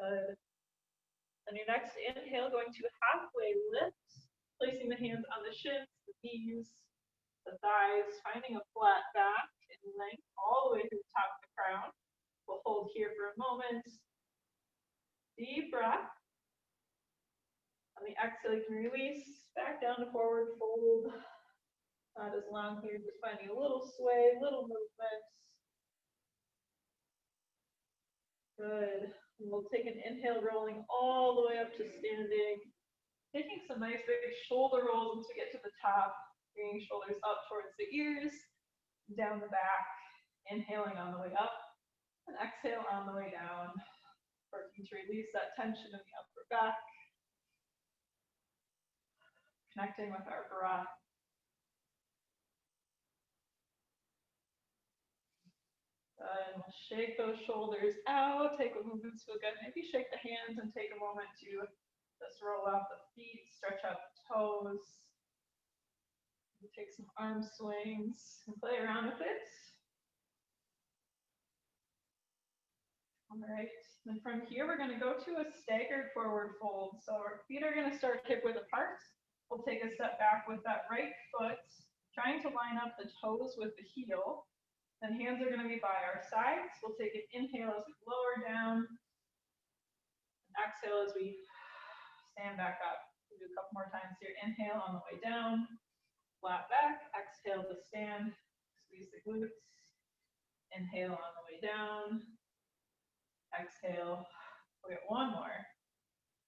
Good. On your next inhale, going to halfway lift, placing the hands on the shins, the knees, the thighs, finding a flat back in length all the way through the top of the crown. We'll hold here for a moment. Deep breath. On the exhale, you can release back down to forward fold. Not as long here, just finding a little sway, little movement. Good. And we'll take an inhale, rolling all the way up to standing. Taking some nice big shoulder rolls once we get to the top. Bringing shoulders up towards the ears, down the back. Inhaling on the way up, and exhale on the way down. Working to release that tension in the upper back. Connecting with our breath. And we'll shake those shoulders out. Take what movements feel good. Maybe shake the hands and take a moment to just roll out the feet, stretch out the toes. Take some arm swings and play around with it. All right, then from here we're going to go to a staggered forward fold. So our feet are going to start hip width apart. We'll take a step back with that right foot, trying to line up the toes with the heel. Then hands are going to be by our sides. We'll take an inhale as we lower down. Exhale as we stand back up. We'll do a couple more times here. Inhale on the way down. Flat back. Exhale to stand. Squeeze the glutes. Inhale on the way down. Exhale. We'll get one more.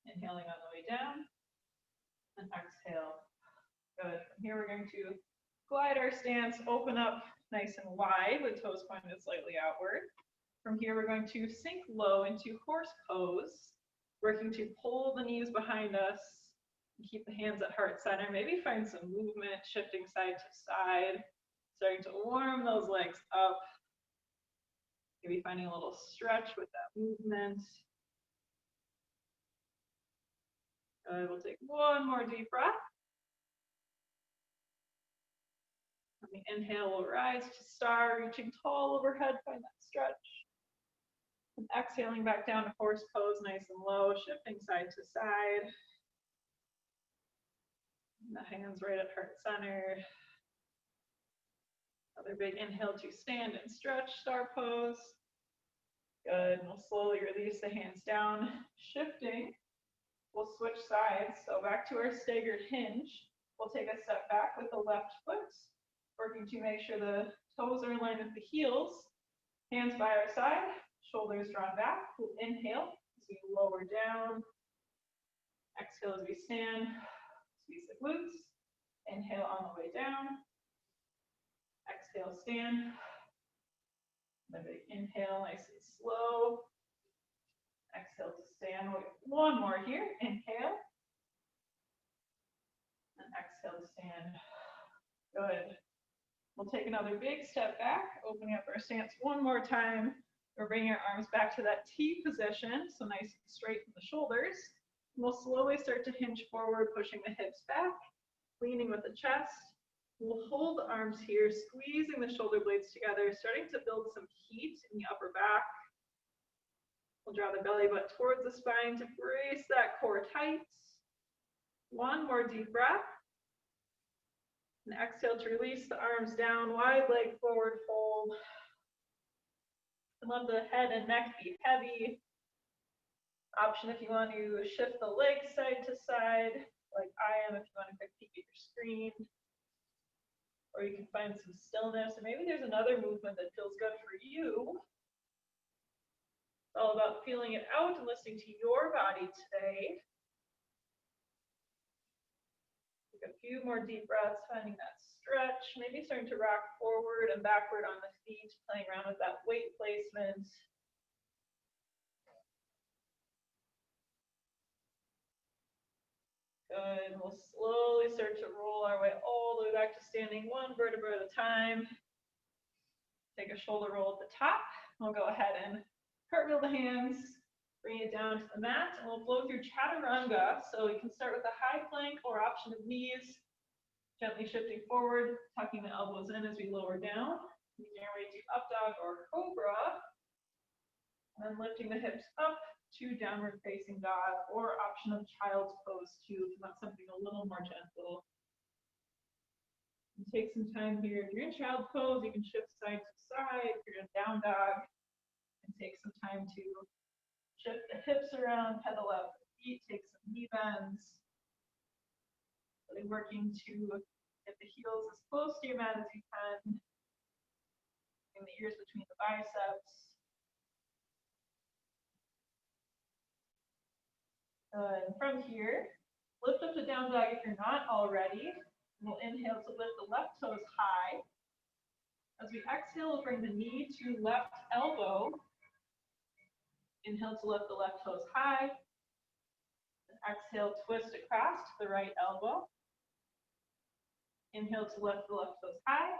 Inhaling on the way down. And exhale. Good. From here we're going to glide our stance, open up nice and wide with toes pointed slightly outward. From here we're going to sink low into horse pose, working to pull the knees behind us and keep the hands at heart center. Maybe find some movement, shifting side to side, starting to warm those legs up. Maybe finding a little stretch with that movement. Good. We'll take one more deep breath. On the inhale, we'll rise to star, reaching tall overhead, find that stretch. And exhaling back down to horse pose, nice and low, shifting side to side. And the hands right at heart center. Another big inhale to stand and stretch, star pose. Good, and we'll slowly release the hands down, shifting. We'll switch sides, so back to our staggered hinge. We'll take a step back with the left foot, working to make sure the toes are in line with the heels. Hands by our side, shoulders drawn back. We'll inhale as we lower down. Exhale as we stand, squeeze the glutes. Inhale on the way down. Exhale, stand. And a big inhale, nice and slow. Exhale to stand. We'll get one more here. Inhale. And exhale to stand. Good. We'll take another big step back, opening up our stance one more time. We're bringing our arms back to that T position, so nice and straight from the shoulders. And we'll slowly start to hinge forward, pushing the hips back, leaning with the chest. We'll hold the arms here, squeezing the shoulder blades together, starting to build some heat in the upper back. We'll draw the belly button towards the spine to brace that core tight. One more deep breath. And exhale to release the arms down, wide leg forward fold. And let the head and neck be heavy. Option if you want to shift the legs side to side, like I am if you want to quick peek at your screen. Or you can find some stillness, or maybe there's another movement that feels good for you. It's all about feeling it out and listening to your body today. Take a few more deep breaths, finding that stretch, maybe starting to rock forward and backward on the feet, playing around with that weight placement. Good. We'll slowly start to roll our way all the way back to standing, one vertebra at a time. Take a shoulder roll at the top. We'll go ahead and cartwheel the hands, bring it down to the mat, and we'll flow through chaturanga. So we can start with a high plank or option of knees, gently shifting forward, tucking the elbows in as we lower down. Making our way to up dog or cobra. And then lifting the hips up to downward facing dog, or option of child's pose too, if you want something a little more gentle. And take some time here. If you're in child's pose, you can shift side to side. If you're in down dog, and take some time to shift the hips around, pedal out the feet, take some knee bends. Really working to get the heels as close to your mat as you can, in the ears between the biceps. And from here, lift up to down dog if you're not already. We'll inhale to lift the left toes high. As we exhale, we'll bring the knee to left elbow. Inhale to lift the left toes high. And exhale, twist across to the right elbow. Inhale to lift the left toes high.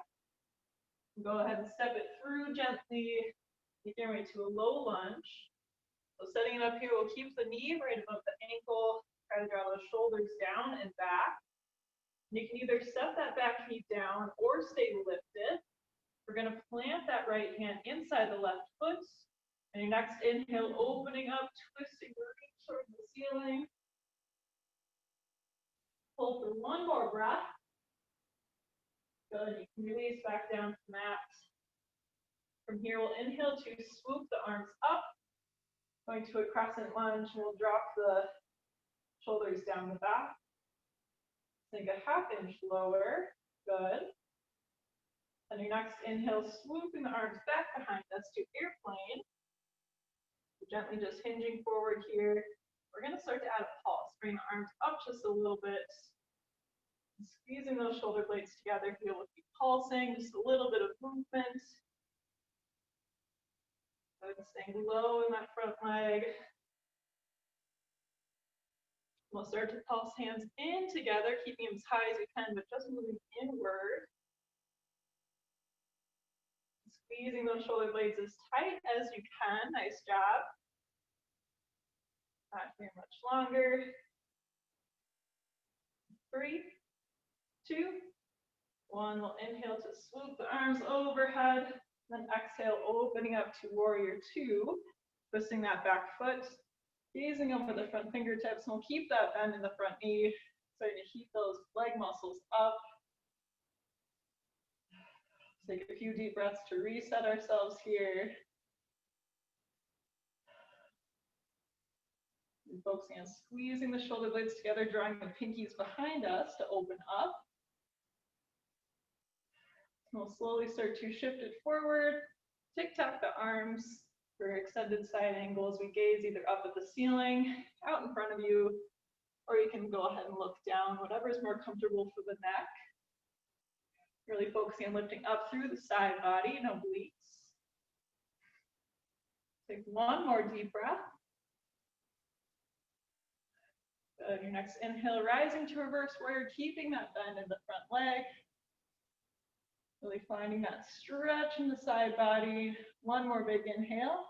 Go ahead and step it through gently. Make your way to a low lunge. So setting it up here, we'll keep the knee right above the ankle. Try to draw those shoulders down and back. And you can either step that back knee down or stay lifted. We're going to plant that right hand inside the left foot. And your next inhale, opening up, twisting the reach towards the ceiling. Hold for one more breath. Good. You can release back down to the mat. From here, we'll inhale to swoop the arms up. Going to a crescent lunge, and we'll drop the shoulders down the back. Take a ½ inch lower. Good. And your next inhale, swooping the arms back behind us to airplane. Gently just hinging forward here. We're going to start to add a pulse. Bring the arms up just a little bit. Squeezing those shoulder blades together. Feel it be pulsing, just a little bit of movement. Staying low in that front leg. We'll start to pulse hands in together, keeping them as high as we can, but just moving inward. Squeezing those shoulder blades as tight as you can. Nice job. Not here much longer. 3, 2, 1. We'll inhale to swoop the arms overhead. Then exhale, opening up to warrior 2. Twisting that back foot. Gazing over the front fingertips. And we'll keep that bend in the front knee. Starting to heat those leg muscles up. Take a few deep breaths to reset ourselves here. And focusing on squeezing the shoulder blades together, drawing the pinkies behind us to open up. We'll slowly start to shift it forward. Tic-tac the arms for extended side angles. We gaze either up at the ceiling, out in front of you, or you can go ahead and look down, whatever is more comfortable for the neck. Really focusing on lifting up through the side body, no obliques. Take one more deep breath. Good. Your next inhale, rising to reverse warrior, keeping that bend in the front leg. Really finding that stretch in the side body. One more big inhale.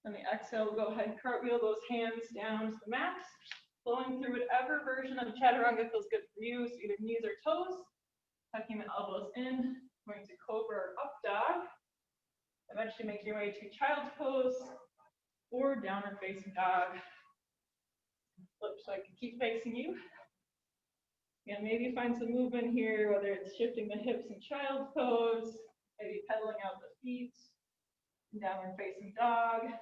And the exhale, we'll go ahead and cartwheel those hands down to the mat. Flowing through whatever version of chaturanga feels good for you. So either knees or toes. Tucking the elbows in. Going to cobra or up dog. Eventually make your way to child's pose or downward facing dog. Flip so I can keep facing you. And maybe find some movement here, whether it's shifting the hips in child's pose, maybe pedaling out the feet, downward facing dog. A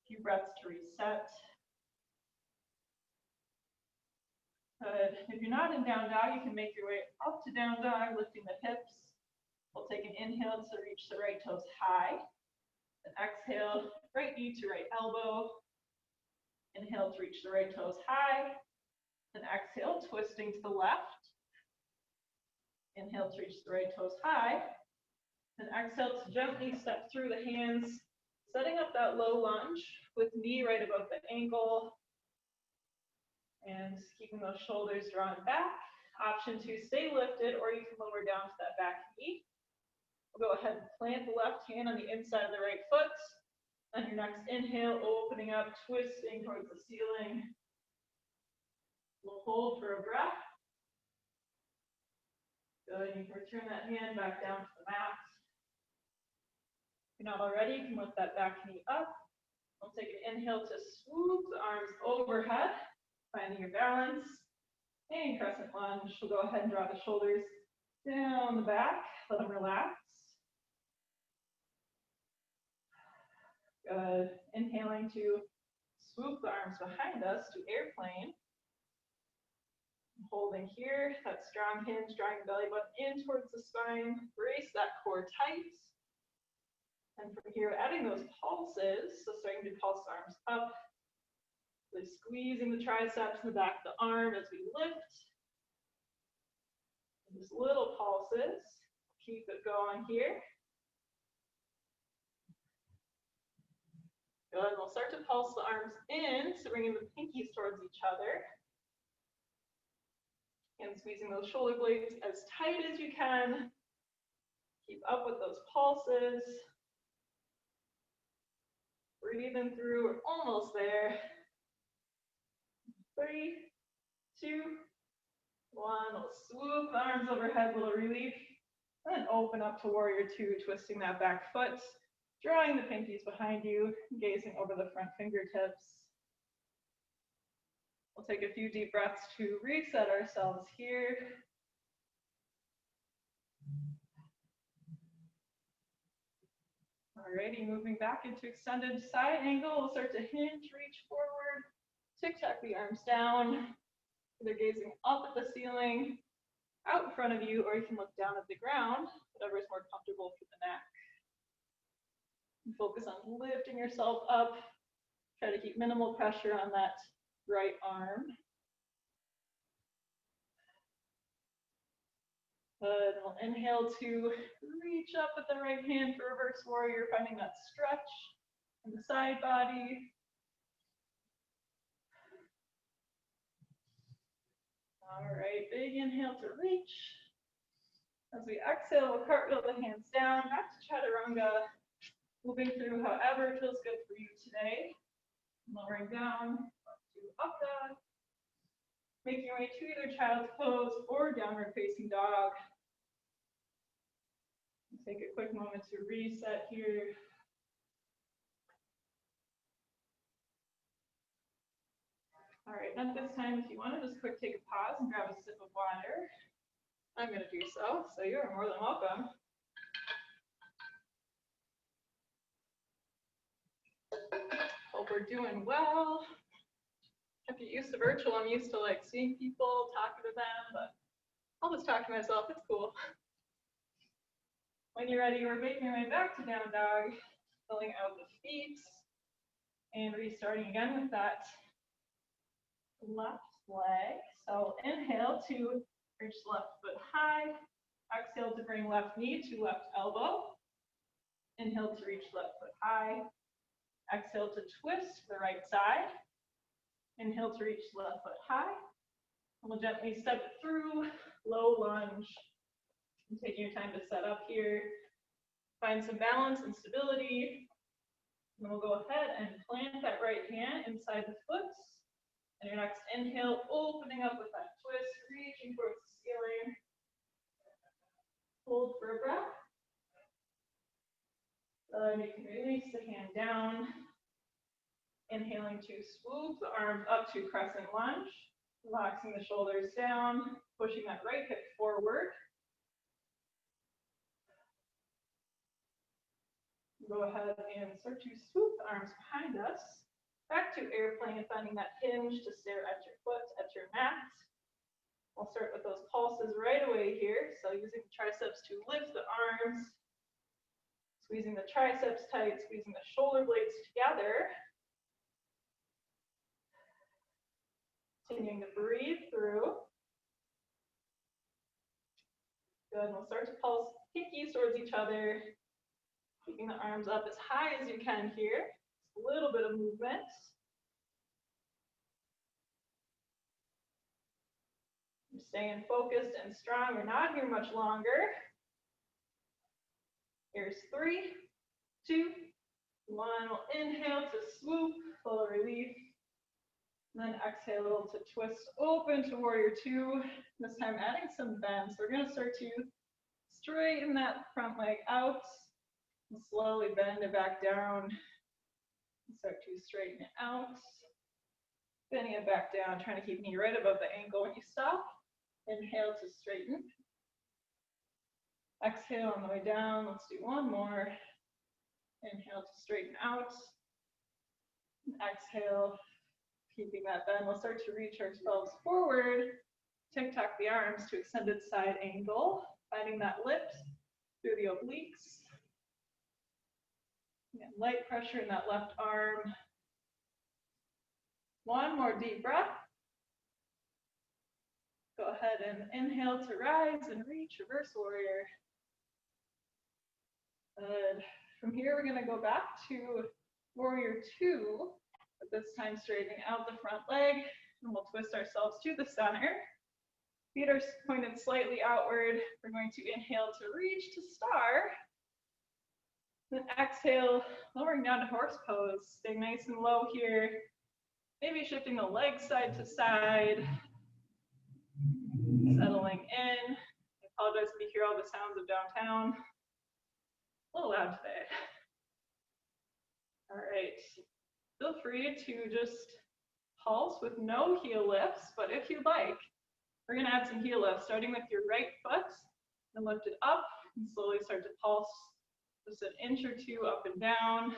few breaths to reset. Good. If you're not in down dog, you can make your way up to down dog, lifting the hips. We'll take an inhale to reach the right toes high. Then exhale, right knee to right elbow. Inhale to reach the right toes high. Then exhale, twisting to the left. Inhale to reach the right toes high. Then exhale to gently step through the hands, setting up that low lunge with knee right above the ankle. And keeping those shoulders drawn back. Option 2, stay lifted, or you can lower down to that back knee. We'll go ahead and plant the left hand on the inside of the right foot. On your next inhale, opening up, twisting towards the ceiling. We'll hold for a breath. Good. You can return that hand back down to the mat. If you're not already, you can lift that back knee up. We'll take an inhale to swoop the arms overhead, finding your balance. And crescent lunge. We'll go ahead and draw the shoulders down the back. Let them relax. Good. Inhaling to swoop the arms behind us to airplane. Holding here, that strong hinge, drawing the belly button in towards the spine. Brace that core tight. And from here, adding those pulses, so starting to pulse the arms up, really squeezing the triceps in the back of the arm as we lift. And just little pulses. Keep it going here. Good. We'll start to pulse the arms in, so bringing the pinkies towards each other. And squeezing those shoulder blades as tight as you can. Keep up with those pulses. Breathing through, we're almost there. 3, 2, 1. We'll swoop the arms overhead, little relief. And then open up to warrior 2, twisting that back foot. Drawing the pinkies behind you, gazing over the front fingertips. We'll take a few deep breaths to reset ourselves here. Alrighty, moving back into extended side angle. We'll start to hinge, reach forward, tic-tac the arms down. Either gazing up at the ceiling, out in front of you, or you can look down at the ground, whatever is more comfortable for the neck. And focus on lifting yourself up. Try to keep minimal pressure on that right arm. Good. We'll inhale to reach up with the right hand for reverse warrior, finding that stretch in the side body. All right, big inhale to reach. As we exhale, we'll cartwheel the hands down, back to chaturanga, moving through however feels good for you today. Lowering down to up dog. Making your way to either child's pose or downward facing dog. Take a quick moment to reset here. All right, at this time, if you want to just quick take a pause and grab a sip of water, I'm going to do so, so you're more than welcome. Hope we're doing well. If you're used to virtual, I'm used to like seeing people, talking to them, but I'll just talk to myself, it's cool. When you're ready, we're making our way back to down dog, filling out the feet, and restarting again with that left leg. So inhale to reach left foot high. Exhale to bring left knee to left elbow. Inhale to reach left foot high. Exhale to twist to the right side. Inhale to reach left foot high. And we'll gently step it through, low lunge. And taking your time to set up here. Find some balance and stability. And we'll go ahead and plant that right hand inside the foot. And your next inhale, opening up with that twist, reaching towards the ceiling. Hold for a breath. Then you can release the hand down. Inhaling to swoop the arms up to crescent lunge. Relaxing the shoulders down, pushing that right hip forward. Go ahead and start to swoop the arms behind us. Back to airplane, finding that hinge to stare at your foot, at your mat. We'll start with those pulses right away here. So using the triceps to lift the arms, squeezing the triceps tight, squeezing the shoulder blades together. Continuing to breathe through. Good, we'll start to pulse pinkies towards each other. Keeping the arms up as high as you can here. Just a little bit of movement. You're staying focused and strong. We're not here much longer. Here's 3, 2, 1. We'll inhale to swoop, full relief. And then exhale to twist open to warrior 2. This time adding some bend. So we're going to start to straighten that front leg out. And slowly bend it back down. Start to straighten it out. Bending it back down, trying to keep knee right above the ankle when you stop. Inhale to straighten. Exhale on the way down. Let's do one more. Inhale to straighten out. Exhale, keeping that bend. We'll start to reach ourselves forward. Tick-tock the arms to extended side angle. Finding that lift through the obliques. Again, light pressure in that left arm. One more deep breath. Go ahead and inhale to rise and reach, reverse warrior. Good. From here, we're going to go back to warrior two, but this time straightening out the front leg, and we'll twist ourselves to the center. Feet are pointed slightly outward. We're going to inhale to reach to star. Then exhale, lowering down to horse pose. Stay nice and low here. Maybe shifting the legs side to side. Settling in. I apologize if you hear all the sounds of downtown. A little loud today. All right. Feel free to just pulse with no heel lifts, but if you'd like, we're going to add some heel lifts, starting with your right foot and lift it up and slowly start to pulse just an inch or two up and down.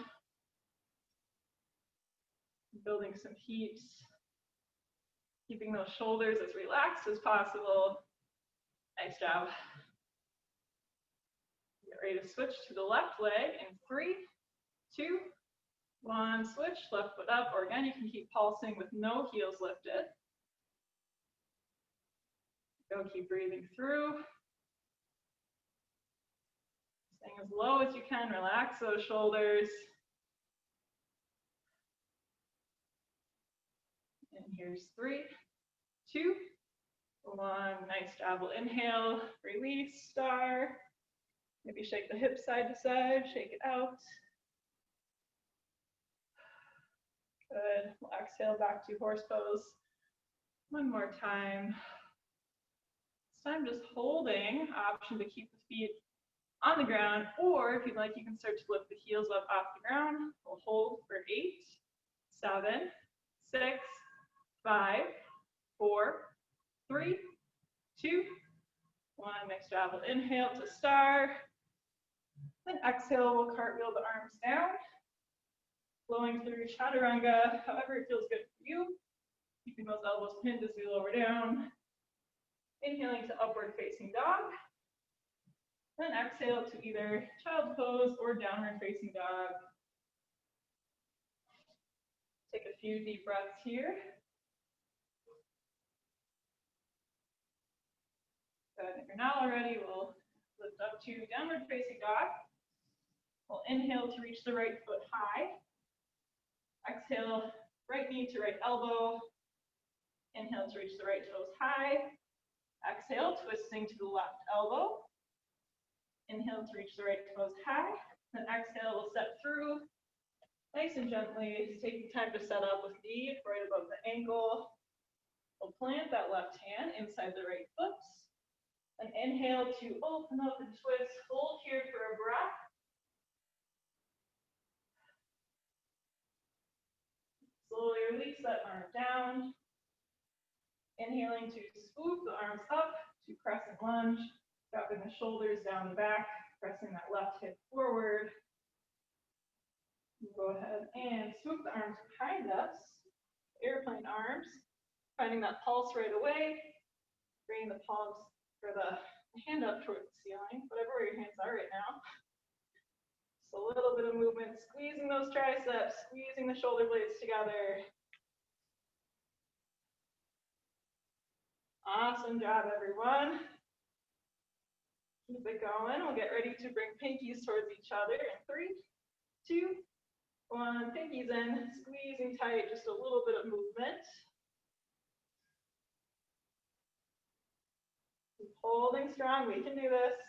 Building some heat. Keeping those shoulders as relaxed as possible. Nice job. Get ready to switch to the left leg in 3, 2, 1. Switch, left foot up, or again, you can keep pulsing with no heels lifted. Go, keep breathing through. Staying as low as you can, relax those shoulders. And here's 3, 2, 1. Nice job. We'll inhale, release, star. Maybe shake the hips side to side, shake it out. Good. We'll exhale back to horse pose. One more time. This time just holding, option to keep the feet on the ground, or if you'd like, you can start to lift the heels up off the ground. We'll hold for 8, 7, 6, 5, 4, 3, 2, 1. Nice job. We'll inhale to star. Then exhale, we'll cartwheel the arms down. Flowing through chaturanga, however it feels good for you. Keeping those elbows pinned as we lower down. Inhaling to upward facing dog. Then exhale to either child's pose or downward facing dog. Take a few deep breaths here. Good. If you're not already, we'll lift up to downward facing dog. We'll inhale to reach the right foot high. Exhale, right knee to right elbow. Inhale to reach the right toes high. Exhale, twisting to the left elbow. Inhale to reach the right toes high. Then exhale, we'll step through nice and gently. Taking time to set up with knee right above the ankle. We'll plant that left hand inside the right foot. And inhale to open up and twist. Hold here for a breath. Slowly release that arm down. Inhaling to swoop the arms up to crescent lunge. Dropping the shoulders down the back. Pressing that left hip forward. Go ahead and swoop the arms behind us. Airplane arms. Finding that pulse right away. Bringing the palms or the hand up towards the ceiling, whatever your hands are right now. Just a little bit of movement, squeezing those triceps, squeezing the shoulder blades together. Awesome job, everyone. Keep it going. We'll get ready to bring pinkies towards each other in 3, 2, 1. Pinkies in, squeezing tight, just a little bit of movement. Keep holding strong, we can do this.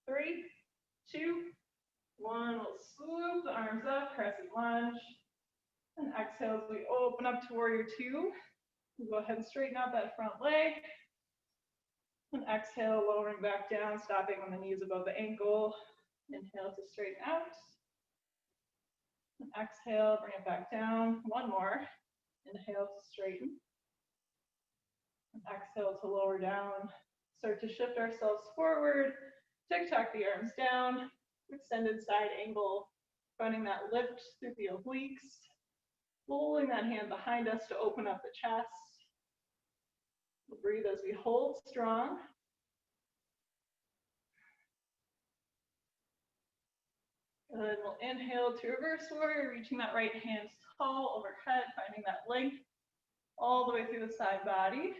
3, 2, 1. We'll swoop the arms up, crescent lunge. And exhale as we open up to warrior two. We'll go ahead and straighten out that front leg. And exhale, lowering back down, stopping when the knee is above the ankle. Inhale to straighten out. And exhale, bring it back down. One more. Inhale to straighten. And exhale to lower down. Start to shift ourselves forward. Tic-tac the arms down. Extended side angle. Finding that lift through the obliques. Pulling that hand behind us to open up the chest. We'll breathe as we hold strong. Good. We'll inhale to reverse warrior, reaching that right hand tall overhead, finding that length all the way through the side body.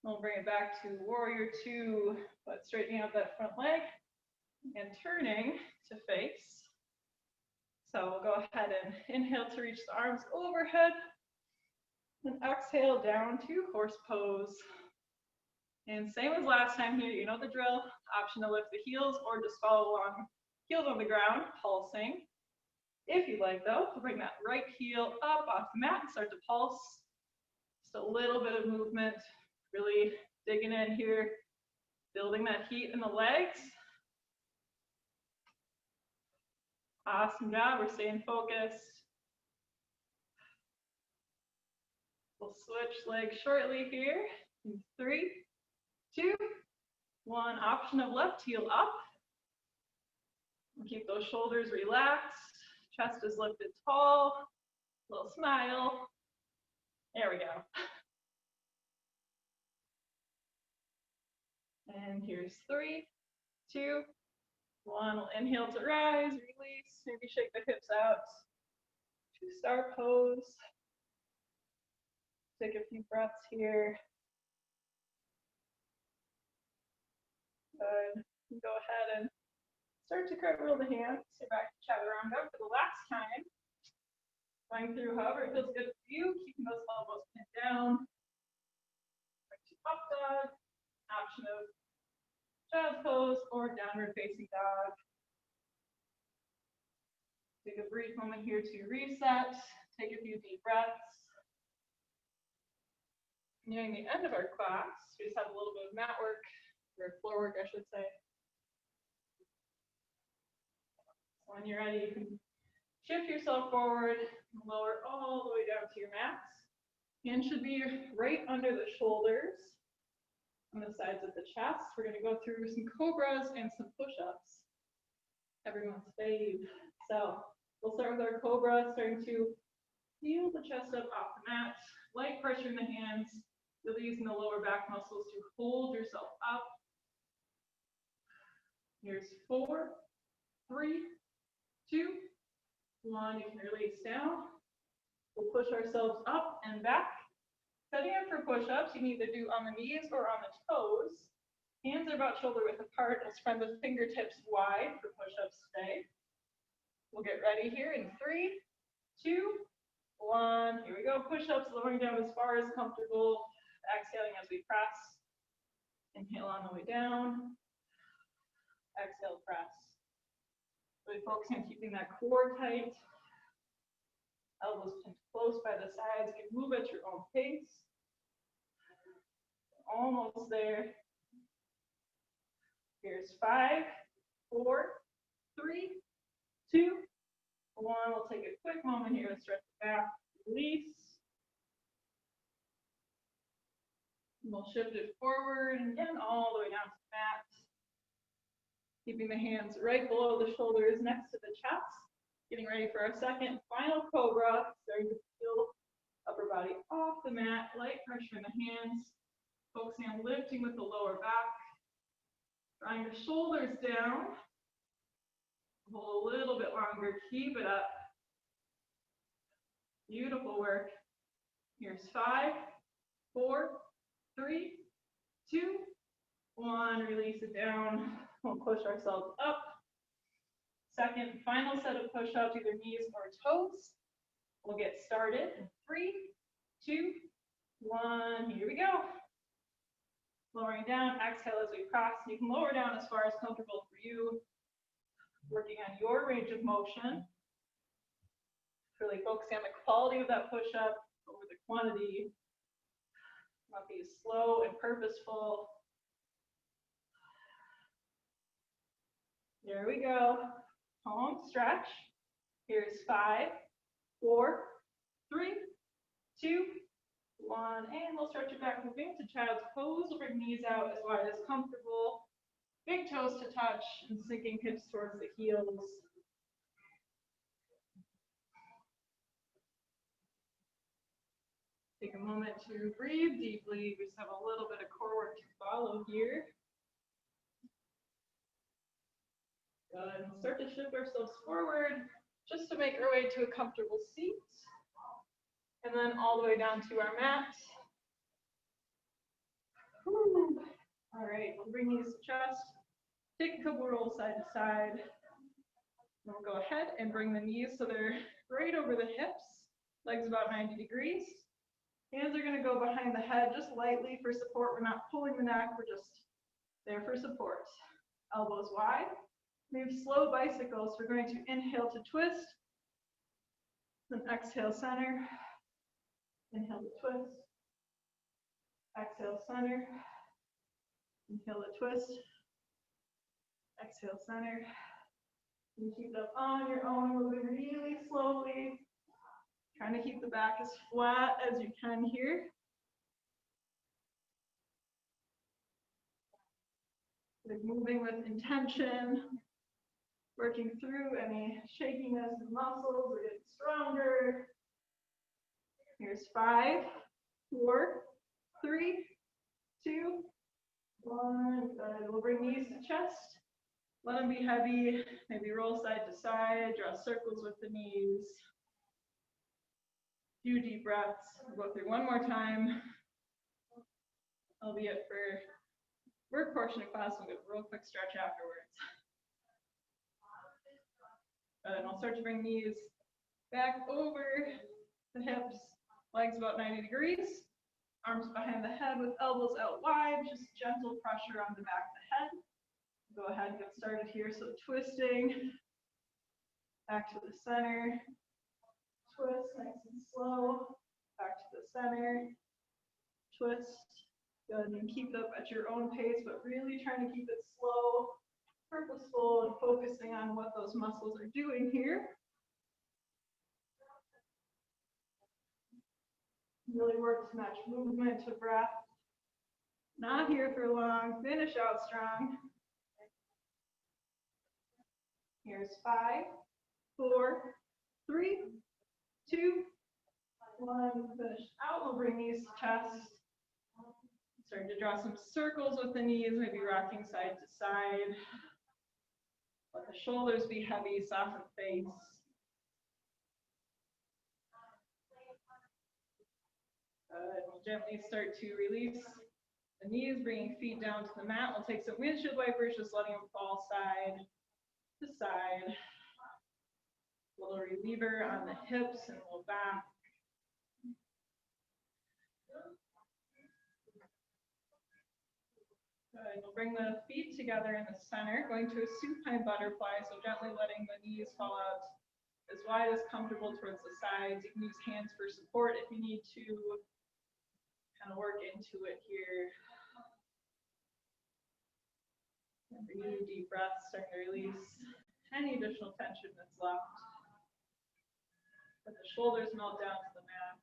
We'll bring it back to warrior two, but straightening out that front leg and turning to face. So we'll go ahead and inhale to reach the arms overhead, and exhale down to horse pose. And same as last time here, you know the drill. Option to lift the heels or just follow along, heels on the ground, pulsing. If you like though, bring that right heel up off the mat and start to pulse. Just a little bit of movement, really digging in here, building that heat in the legs. Awesome job, we're staying focused. We'll switch legs shortly here. In 3, 2, 1. Option of left heel up. Keep those shoulders relaxed. Chest is lifted tall. Little smile. There we go. And here's 3, 2, 1. We'll inhale to rise, release. Maybe shake the hips out. 2-star pose. Take a few breaths here. Good. Go ahead and start to cartwheel the hands. Sit back to chaturanga for the last time. Going through however it feels good for you, keeping those elbows pinned down. Back to up dog. Option of child's pose or downward facing dog. Take a brief moment here to reset. Take a few deep breaths. Nearing the end of our class, we just have a little bit of mat work, or floor work, I should say. When you're ready, you can shift yourself forward, lower all the way down to your mats. Hands should be right under the shoulders, on the sides of the chest. We're going to go through some cobras and some push-ups. Everyone's fave. So we'll start with our cobra, starting to heel the chest up off the mat, light pressure in the hands, releasing the lower back muscles to hold yourself up. Here's 4, 3, 2, 1. You can release down. We'll push ourselves up and back. Setting up for push-ups, you can either do on the knees or on the toes. Hands are about shoulder width apart. We'll spread the fingertips wide for push-ups today. We'll get ready here in 3, 2, 1. Here we go. Push-ups, lowering down as far as comfortable. Exhaling as we press. Inhale on the way down. Exhale, press. Really focusing on keeping that core tight. Elbows pinned close by the sides. You can move at your own pace. Almost there. Here's 5, 4, 3, 2, 1. We'll take a quick moment here to stretch the back, release. We'll shift it forward and again all the way down to the mat. Keeping the hands right below the shoulders next to the chest. Getting ready for our second final cobra. Starting to feel upper body off the mat, light pressure in the hands. Focusing on lifting with the lower back. Drawing the shoulders down. Hold a little bit longer, keep it up. Beautiful work. Here's 5, 4, 3, 2, 1. Release it down. We'll push ourselves up. Second, final set of push-ups, either knees or toes. We'll get started in 3, 2, 1. Here we go. Lowering down, exhale as we cross. You can lower down as far as comfortable for you. Working on your range of motion. Really focusing on the quality of that push-up over the quantity. Want to be slow and purposeful. There we go. Palm stretch. Here's 5, 4, 3, 2, 1, and we'll stretch it back, moving to child's pose. We'll bring knees out as wide as comfortable. Big toes to touch and sinking hips towards the heels. Take a moment to breathe deeply. We just have a little bit of core work to follow here. Good. We'll start to shift ourselves forward just to make our way to a comfortable seat. And then all the way down to our mat. Whew. All right, we'll bring knees to chest. Take a couple rolls side to side. Then we'll go ahead and bring the knees so they're right over the hips. Legs about 90 degrees. Hands are going to go behind the head just lightly for support. We're not pulling the neck, we're just there for support. Elbows wide. Move slow bicycles. We're going to inhale to twist. Then exhale center. Inhale to twist. Exhale center. Inhale to twist. Exhale center. You keep it up on your own, moving really slowly. Trying to keep the back as flat as you can here. Like moving with intention, working through any shakiness in the muscles, we're getting stronger. Here's 5, 4, 3, 2, 1. Good. We'll bring knees to chest. Let them be heavy. Maybe roll side to side, draw circles with the knees. Few deep breaths. We'll go through one more time. Albeit for work portion of class, we'll get a real quick stretch afterwards. And I'll start to bring knees back over the hips, legs about 90 degrees, arms behind the head with elbows out wide, just gentle pressure on the back of the head. Go ahead and get started here. So twisting back to the center. Twist, nice and slow, back to the center, twist, good, and keep it up at your own pace, but really trying to keep it slow, purposeful, and focusing on what those muscles are doing here. Really work to match movement to breath. Not here for long, finish out strong. Here's 5, 4, 3, 2, 1, finish out. We'll bring knees to chest. Start to draw some circles with the knees, maybe rocking side to side. Let the shoulders be heavy, soften face. Good. We'll gently start to release the knees, bringing feet down to the mat. We'll take some windshield wipers, just letting them fall side to side. A little reliever on the hips and low back. Good. We'll bring the feet together in the center, going to a supine butterfly, so gently letting the knees fall out as wide as comfortable towards the sides. You can use hands for support if you need to kind of work into it here. And breathe, deep breaths, starting to release any additional tension that's left. Let the shoulders melt down to the mat.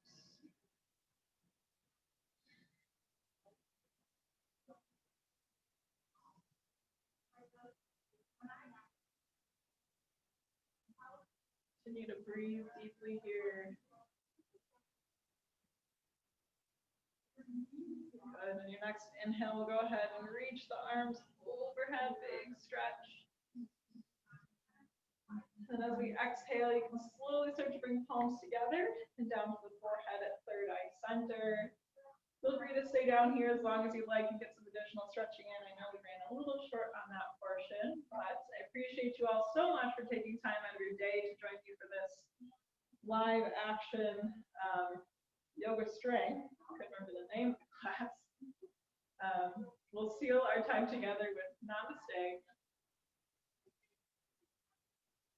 Continue to breathe deeply here. Good. And your next inhale, we'll go ahead and reach the arms overhead, big stretch. And as we exhale, you can slowly start to bring palms together and down to the forehead at third eye center. Feel free to stay down here as long as you like and get some additional stretching in. I know we ran a little short on that portion, but I appreciate you all so much for taking time out of your day to join me for this live action yoga strength. I couldn't remember the name of the class. We'll seal our time together with namaste.